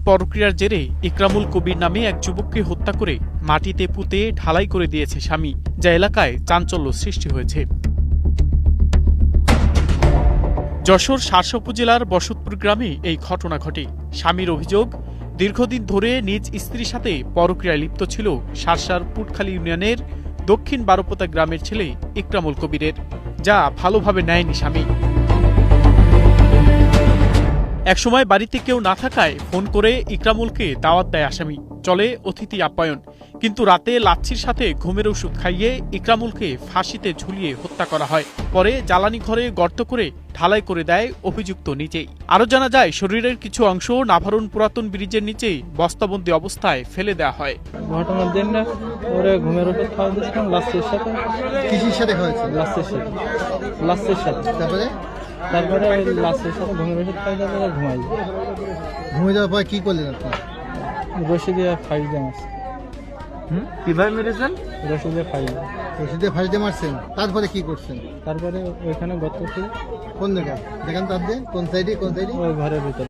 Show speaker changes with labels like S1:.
S1: পরক্রিয়ার জেরে ইকরামুল কবির নামে এক যুবককে হত্যা করে মাটিতে পুঁতে ঢালাই করে দিয়েছে স্বামী, যা এলাকায় চাঞ্চল্য সৃষ্টি হয়েছে। যশোর শার্শা উপজেলার বসতপুর গ্রামে এই ঘটনা ঘটে। স্বামীর অভিযোগ, দীর্ঘদিন ধরে নিজ স্ত্রীর সাথে পরক্রিয়ায় লিপ্ত ছিল শার্শার পুটখালী ইউনিয়নের দক্ষিণ বারোপোতা গ্রামের ছেলে ইকরামুল কবিরের, যা ভালোভাবে নেয়নি স্বামী। একসময় বাড়িতে কেউ না থাকায় ফোন করে ইকরামুলকে দাওয়াত দেয় আসামি, চলে অতিথি আপ্যায়ন। কিন্তু রাতে লাচ্ছির সাথে ঘুমের ওষুধ খাইয়ে ইকরামুলকে ফাঁসিতে ঝুলিয়ে হত্যা করা হয়। পরে জ্বালানি ঘরে গর্ত করে ঢালাই করে দেয় অভিযুক্ত নিজেই। আরও জানা যায়, শরীরের কিছু অংশ নাভারণ পুরাতন ব্রিজের নিচেই বস্তাবন্দি অবস্থায় ফেলে দেওয়া হয়।
S2: ঘটনার দিন না ওরে ঘুমের ওষুধ খাওয়া দিয়েছিলাম লাচ্ছির সাথে।
S3: কিসের সাথে খাওয়াচ্ছে?
S2: লাচ্ছির সাথে। তারপরে ওই লাচ্ছির সাথে ঘুমের ওষুধ খাই তারপরে ঘুমাই।
S3: ঘুমিয়ে যাওয়ার পর কি করলেন আপনি?
S2: রশি দিয়ে ফাঁস দিয়ে মারছি।
S4: কিভাবে মেরেছেন?
S2: রশি দিয়ে ফাঁস দিয়ে।
S3: রশি দিয়ে ফাঁস দিয়ে মারছেন, তারপরে কি করছেন?
S2: তারপরে ওইখানে গর্ত ছিল।
S3: কোন জায়গায় দেখেন? তার দিয়ে কোন সাইডে?
S2: ওই ঘরের ভিতরে।